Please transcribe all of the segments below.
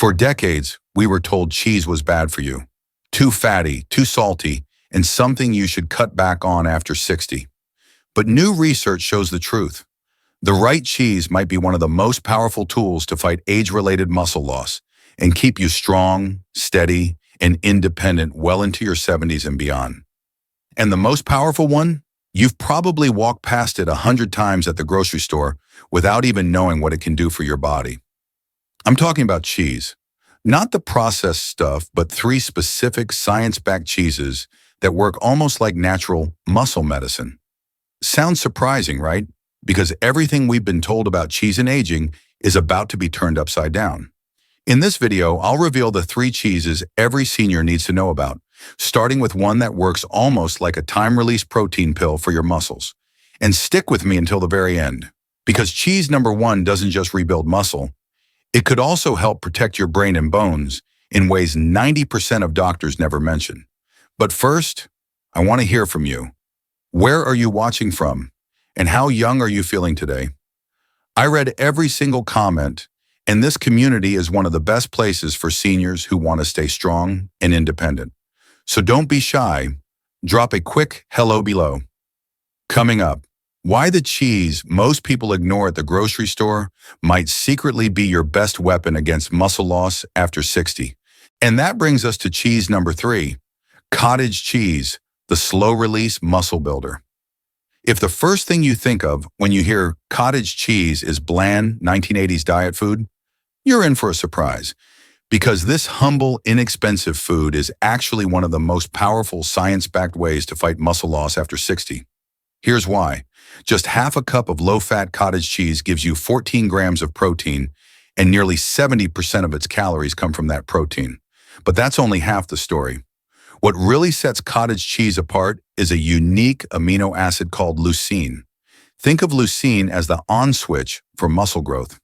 For decades, we were told cheese was bad for you. Too fatty, too salty, and something you should cut back on after 60. But new research shows the truth. The right cheese might be one of the most powerful tools to fight age-related muscle loss and keep you strong, steady, and independent well into your 70s and beyond. And the most powerful one? You've probably walked past it 100 times at the grocery store without even knowing what it can do for your body. I'm talking about cheese. Not the processed stuff, but 3 specific science-backed cheeses that work almost like natural muscle medicine. Sounds surprising, right? Because everything we've been told about cheese and aging is about to be turned upside down. In this video, I'll reveal the 3 cheeses every senior needs to know about, starting with one that works almost like a time-release protein pill for your muscles. And stick with me until the very end, because cheese number 1 doesn't just rebuild muscle, it could also help protect your brain and bones in ways 90% of doctors never mention. But first, I want to hear from you. Where are you watching from? And how young are you feeling today? I read every single comment, and this community is one of the best places for seniors who want to stay strong and independent. So don't be shy. Drop a quick hello below. Coming up, why the cheese most people ignore at the grocery store might secretly be your best weapon against muscle loss after 60. And that brings us to cheese number 3, cottage cheese, the slow-release muscle builder. If the first thing you think of when you hear cottage cheese is bland 1980s diet food, you're in for a surprise, because this humble, inexpensive food is actually one of the most powerful science-backed ways to fight muscle loss after 60. Here's why. Just half a cup of low-fat cottage cheese gives you 14 grams of protein, and nearly 70% of its calories come from that protein. But that's only half the story. What really sets cottage cheese apart is a unique amino acid called leucine. Think of leucine as the on switch for muscle growth.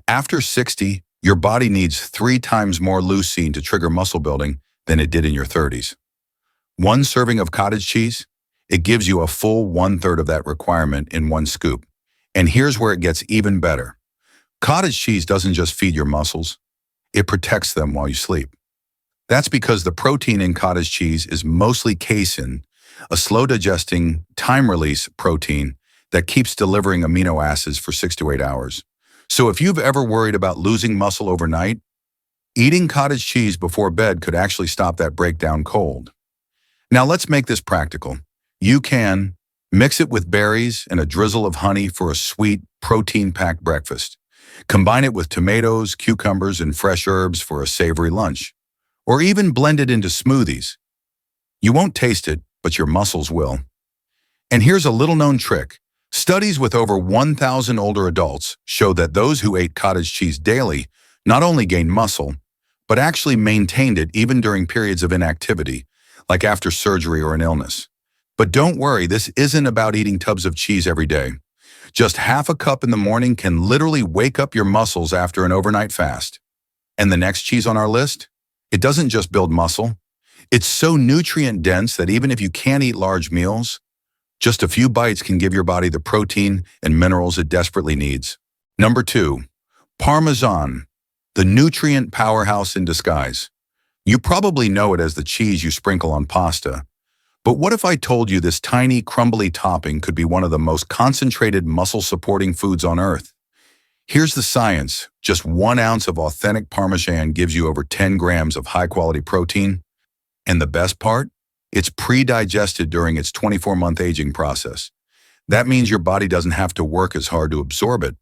After 60, your body needs 3 times more leucine to trigger muscle building than it did in your 30s. 1 serving of cottage cheese, it gives you a full 1/3 of that requirement in 1 scoop. And here's where it gets even better. Cottage cheese doesn't just feed your muscles, it protects them while you sleep. That's because the protein in cottage cheese is mostly casein, a slow-digesting, time-release protein that keeps delivering amino acids for 6 to 8 hours. So if you've ever worried about losing muscle overnight, eating cottage cheese before bed could actually stop that breakdown cold. Now let's make this practical. You can mix it with berries and a drizzle of honey for a sweet, protein-packed breakfast. Combine it with tomatoes, cucumbers, and fresh herbs for a savory lunch. Or even blend it into smoothies. You won't taste it, but your muscles will. And here's a little-known trick. Studies with over 1,000 older adults show that those who ate cottage cheese daily not only gained muscle, but actually maintained it even during periods of inactivity, like after surgery or an illness. But don't worry, this isn't about eating tubs of cheese every day. Just half a cup in the morning can literally wake up your muscles after an overnight fast. And the next cheese on our list? It doesn't just build muscle. It's so nutrient-dense that even if you can't eat large meals, just a few bites can give your body the protein and minerals it desperately needs. Number 2, Parmesan, the nutrient powerhouse in disguise. You probably know it as the cheese you sprinkle on pasta. But what if I told you this tiny, crumbly topping could be one of the most concentrated muscle-supporting foods on earth? Here's the science. Just 1 ounce of authentic Parmesan gives you over 10 grams of high-quality protein. And the best part? It's pre-digested during its 24-month aging process. That means your body doesn't have to work as hard to absorb it.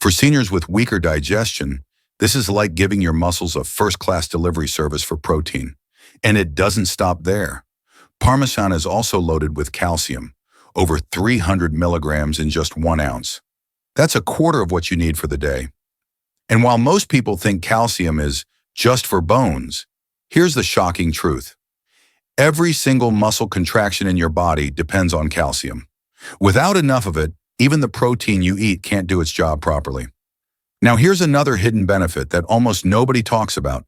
For seniors with weaker digestion, this is like giving your muscles a first-class delivery service for protein. And it doesn't stop there. Parmesan is also loaded with calcium, over 300 milligrams in just 1 ounce. That's a quarter of what you need for the day. And while most people think calcium is just for bones, here's the shocking truth. Every single muscle contraction in your body depends on calcium. Without enough of it, even the protein you eat can't do its job properly. Now here's another hidden benefit that almost nobody talks about.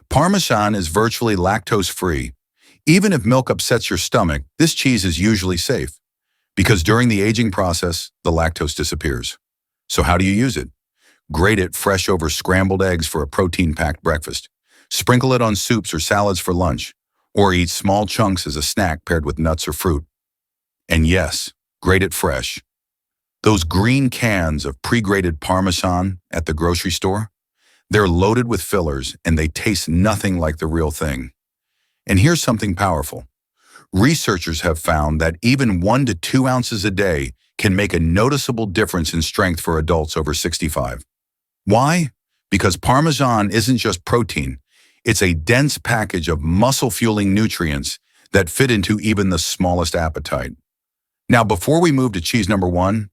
Parmesan is virtually lactose-free. Even if milk upsets your stomach, this cheese is usually safe, because during the aging process, the lactose disappears. So how do you use it? Grate it fresh over scrambled eggs for a protein-packed breakfast. Sprinkle it on soups or salads for lunch, or eat small chunks as a snack paired with nuts or fruit. And yes, grate it fresh. Those green cans of pre-grated Parmesan at the grocery store, they're loaded with fillers and they taste nothing like the real thing. And here's something powerful. Researchers have found that even 1 to 2 ounces a day can make a noticeable difference in strength for adults over 65. Why? Because Parmesan isn't just protein. It's a dense package of muscle-fueling nutrients that fit into even the smallest appetite. Now, before we move to cheese number 1,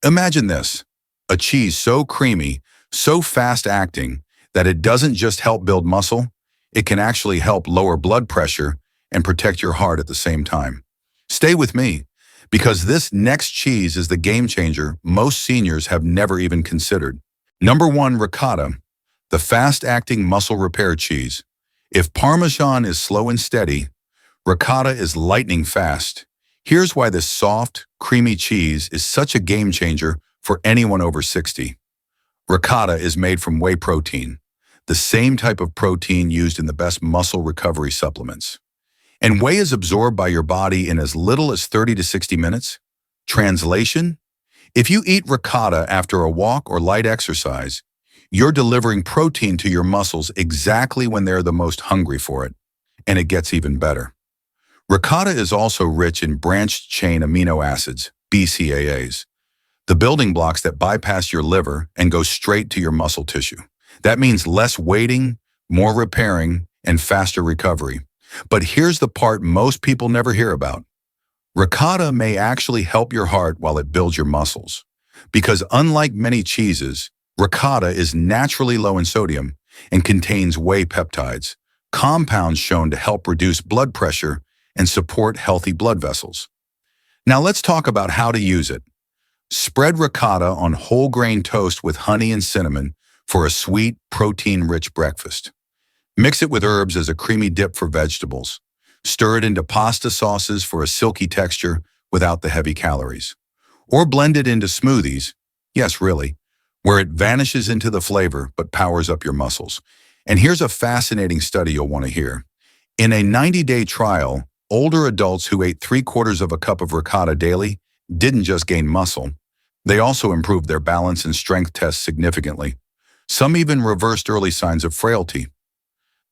imagine this. A cheese so creamy, so fast-acting, that it doesn't just help build muscle, it can actually help lower blood pressure and protect your heart at the same time. Stay with me, because this next cheese is the game changer most seniors have never even considered. Number 1, ricotta, the fast-acting muscle repair cheese. If Parmesan is slow and steady, ricotta is lightning fast. Here's why this soft, creamy cheese is such a game changer for anyone over 60. Ricotta is made from whey protein, the same type of protein used in the best muscle recovery supplements. And whey is absorbed by your body in as little as 30 to 60 minutes. Translation: if you eat ricotta after a walk or light exercise, you're delivering protein to your muscles exactly when they're the most hungry for it. And it gets even better. Ricotta is also rich in branched-chain amino acids, BCAAs, the building blocks that bypass your liver and go straight to your muscle tissue. That means less waiting, more repairing, and faster recovery. But here's the part most people never hear about. Ricotta may actually help your heart while it builds your muscles. Because unlike many cheeses, ricotta is naturally low in sodium and contains whey peptides, compounds shown to help reduce blood pressure and support healthy blood vessels. Now let's talk about how to use it. Spread ricotta on whole grain toast with honey and cinnamon for a sweet, protein-rich breakfast. Mix it with herbs as a creamy dip for vegetables. Stir it into pasta sauces for a silky texture without the heavy calories. Or blend it into smoothies, yes really, where it vanishes into the flavor but powers up your muscles. And here's a fascinating study you'll want to hear. In a 90-day trial, older adults who ate 3/4 of a cup of ricotta daily didn't just gain muscle, they also improved their balance and strength tests significantly. Some even reversed early signs of frailty.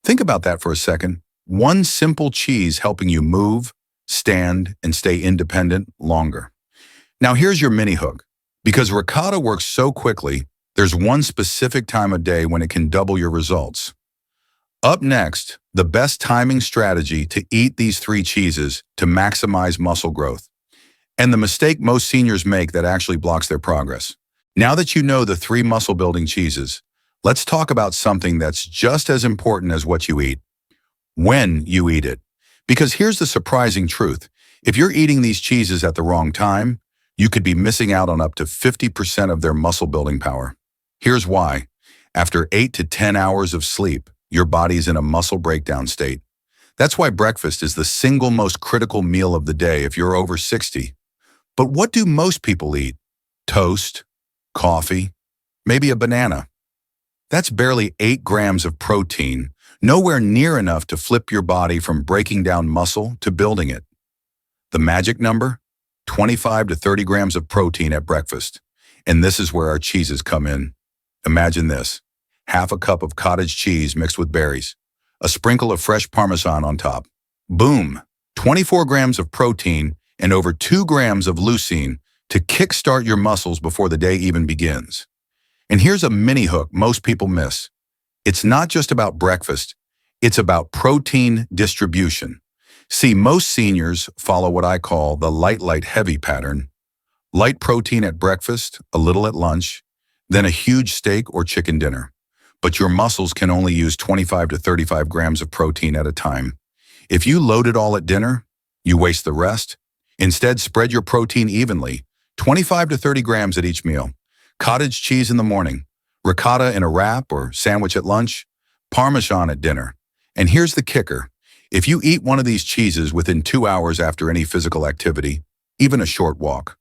Think about that for a second. One simple cheese helping you move, stand, and stay independent longer. Now here's your mini hook. Because ricotta works so quickly, there's one specific time of day when it can double your results. Up next, the best timing strategy to eat these 3 cheeses to maximize muscle growth. And the mistake most seniors make that actually blocks their progress. Now that you know the 3 muscle-building cheeses, let's talk about something that's just as important as what you eat: when you eat it. Because here's the surprising truth. If you're eating these cheeses at the wrong time, you could be missing out on up to 50% of their muscle-building power. Here's why. After 8 to 10 hours of sleep, your body's in a muscle breakdown state. That's why breakfast is the single most critical meal of the day if you're over 60. But what do most people eat? Toast, coffee, maybe a banana. That's barely 8 grams of protein, nowhere near enough to flip your body from breaking down muscle to building it. The magic number? 25 to 30 grams of protein at breakfast. And this is where our cheeses come in. Imagine this: half a cup of cottage cheese mixed with berries, a sprinkle of fresh Parmesan on top. Boom! 24 grams of protein and over 2 grams of leucine to kickstart your muscles before the day even begins. And here's a mini hook most people miss. It's not just about breakfast, it's about protein distribution. See, most seniors follow what I call the light, heavy pattern. Light protein at breakfast, a little at lunch, then a huge steak or chicken dinner. But your muscles can only use 25 to 35 grams of protein at a time. If you load it all at dinner, you waste the rest. Instead, spread your protein evenly, 25 to 30 grams at each meal. Cottage cheese in the morning, ricotta in a wrap or sandwich at lunch, Parmesan at dinner. And here's the kicker. If you eat one of these cheeses within 2 hours after any physical activity, even a short walk,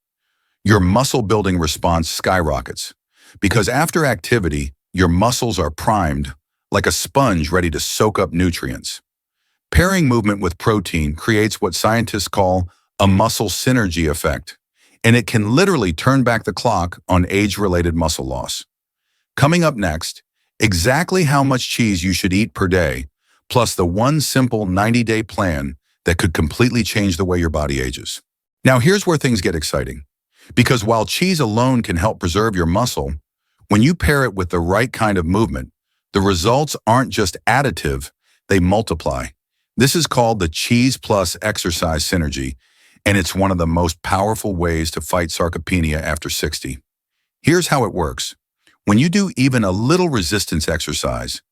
your muscle-building response skyrockets. because after activity, your muscles are primed, like a sponge ready to soak up nutrients. Pairing movement with protein creates what scientists call a muscle synergy effect, and it can literally turn back the clock on age-related muscle loss. Coming up next, exactly how much cheese you should eat per day, plus the one simple 90-day plan that could completely change the way your body ages. Now here's where things get exciting. Because while cheese alone can help preserve your muscle, when you pair it with the right kind of movement, the results aren't just additive, they multiply. This is called the cheese plus exercise synergy, and it's one of the most powerful ways to fight sarcopenia after 60. Here's how it works. When you do even a little resistance exercise,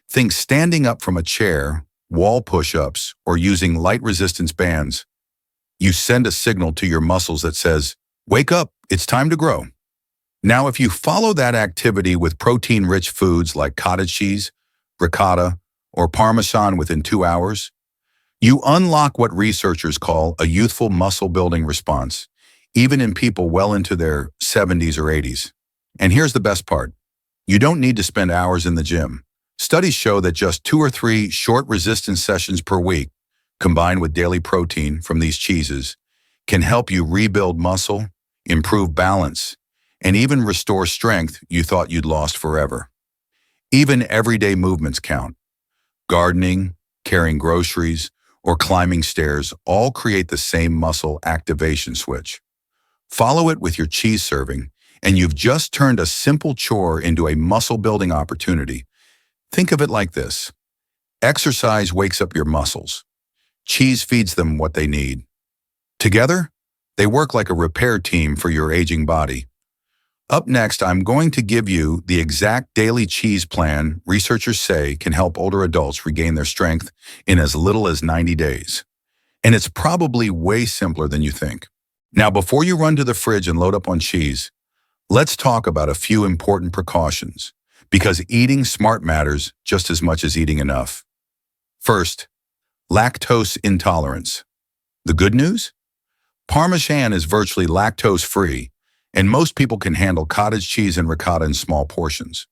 think standing up from a chair, wall push-ups, or using light resistance bands, you send a signal to your muscles that says, "Wake up, it's time to grow." Now, if you follow that activity with protein-rich foods like cottage cheese, ricotta, or Parmesan within 2 hours, you unlock what researchers call a youthful muscle-building response, even in people well into their 70s or 80s. And here's the best part. You don't need to spend hours in the gym. Studies show that just 2 or 3 short resistance sessions per week, combined with daily protein from these cheeses, can help you rebuild muscle, improve balance, and even restore strength you thought you'd lost forever. Even everyday movements count. Gardening, carrying groceries, or climbing stairs all create the same muscle activation switch. Follow it with your cheese serving, and you've just turned a simple chore into a muscle-building opportunity. Think of it like this. Exercise wakes up your muscles. Cheese feeds them what they need. Together, they work like a repair team for your aging body. Up next, I'm going to give you the exact daily cheese plan researchers say can help older adults regain their strength in as little as 90 days. And it's probably way simpler than you think. Now, before you run to the fridge and load up on cheese, let's talk about a few important precautions, because eating smart matters just as much as eating enough. First, lactose intolerance. The good news? Parmesan is virtually lactose-free, and most people can handle cottage cheese and ricotta in small portions.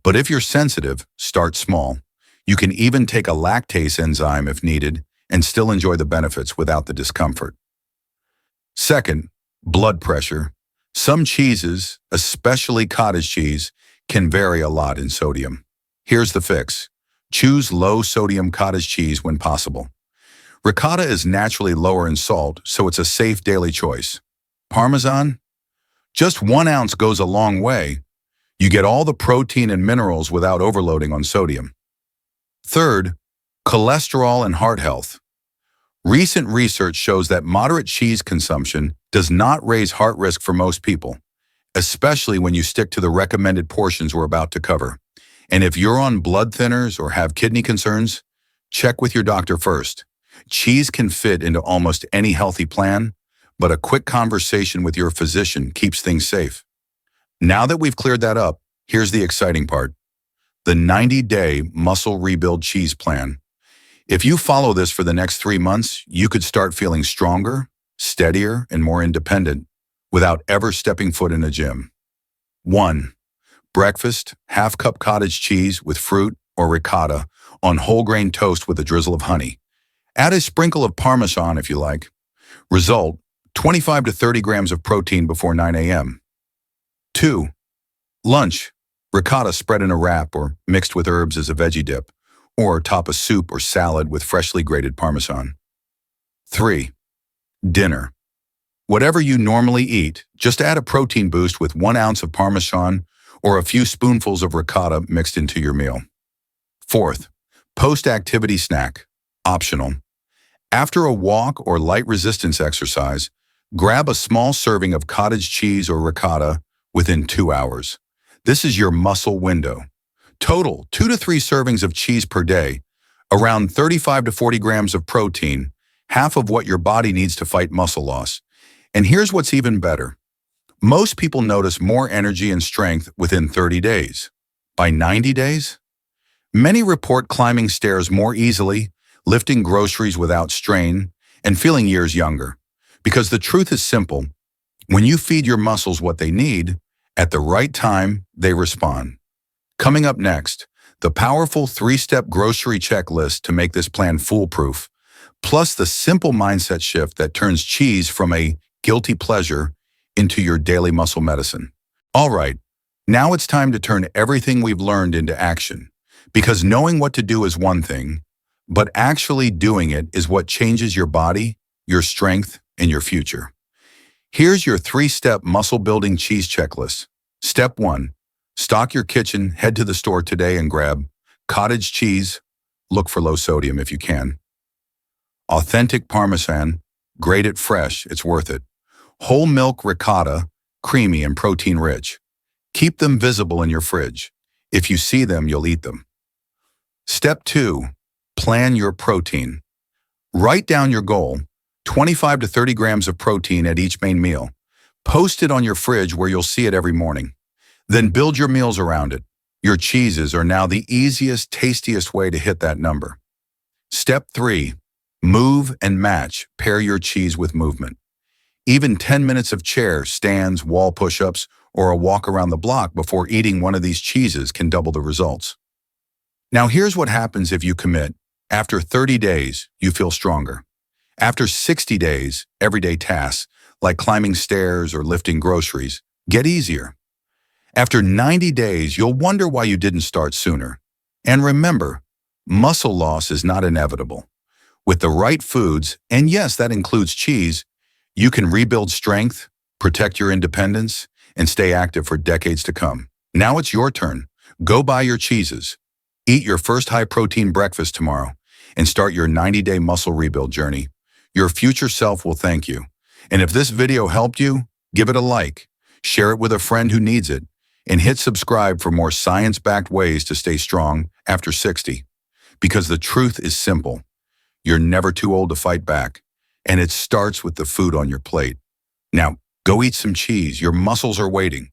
But if you're sensitive, start small. You can even take a lactase enzyme if needed and still enjoy the benefits without the discomfort. Second, blood pressure. Some cheeses, especially cottage cheese, can vary a lot in sodium. Here's the fix. Choose low-sodium cottage cheese when possible. Ricotta is naturally lower in salt, so it's a safe daily choice. Parmesan? Just 1 ounce goes a long way. You get all the protein and minerals without overloading on sodium. Third, cholesterol and heart health. Recent research shows that moderate cheese consumption does not raise heart risk for most people, especially when you stick to the recommended portions we're about to cover. And if you're on blood thinners or have kidney concerns, check with your doctor first. Cheese can fit into almost any healthy plan, but a quick conversation with your physician keeps things safe. Now that we've cleared that up, here's the exciting part. The 90-day muscle rebuild cheese plan. If you follow this for the next 3 months, you could start feeling stronger, steadier, and more independent without ever stepping foot in a gym. 1. Breakfast, half-cup cottage cheese with fruit or ricotta on whole grain toast with a drizzle of honey. Add a sprinkle of Parmesan if you like. Result, 25 to 30 grams of protein before 9 a.m. 2. Lunch, ricotta spread in a wrap or mixed with herbs as a veggie dip, or top a soup or salad with freshly grated Parmesan. 3. Dinner. Whatever you normally eat, just add a protein boost with 1 ounce of Parmesan or a few spoonfuls of ricotta mixed into your meal. 4th, post-activity snack, optional. After a walk or light resistance exercise, grab a small serving of cottage cheese or ricotta within 2 hours. This is your muscle window. Total, 2 to 3 servings of cheese per day, around 35 to 40 grams of protein, half of what your body needs to fight muscle loss. And here's what's even better. Most people notice more energy and strength within 30 days. By 90 days? Many report climbing stairs more easily, lifting groceries without strain, and feeling years younger. Because the truth is simple. When you feed your muscles what they need, At the right time, they respond. Coming up next, the powerful 3-step grocery checklist to make this plan foolproof, plus the simple mindset shift that turns cheese from a guilty pleasure into your daily muscle medicine. All right, now it's time to turn everything we've learned into action, because knowing what to do is one thing, but actually doing it is what changes your body, your strength, and your future. Here's your 3-step muscle-building cheese checklist. Step 1. Stock your kitchen, head to the store today and grab cottage cheese, look for low sodium if you can. Authentic Parmesan, grate it fresh, it's worth it. Whole milk ricotta, creamy and protein rich. Keep them visible in your fridge. If you see them, you'll eat them. Step 2. Plan your protein. Write down your goal, 25 to 30 grams of protein at each main meal. Post it on your fridge where you'll see it every morning. Then build your meals around it. Your cheeses are now the easiest, tastiest way to hit that number. Step 3. Move and match. Pair your cheese with movement. Even 10 minutes of chair, stands, wall push-ups, or a walk around the block before eating one of these cheeses can double the results. Now here's what happens if you commit. After 30 days, you feel stronger. After 60 days, everyday tasks, like climbing stairs or lifting groceries, get easier. After 90 days, you'll wonder why you didn't start sooner. And remember, muscle loss is not inevitable. With the right foods, and yes, that includes cheese, you can rebuild strength, protect your independence, and stay active for decades to come. Now it's your turn. Go buy your cheeses. Eat your first high-protein breakfast tomorrow and start your 90-day muscle rebuild journey. Your future self will thank you. And if this video helped you, give it a like, share it with a friend who needs it, and hit subscribe for more science-backed ways to stay strong after 60. Because the truth is simple. You're never too old to fight back, and it starts with the food on your plate. Now, go eat some cheese. Your muscles are waiting.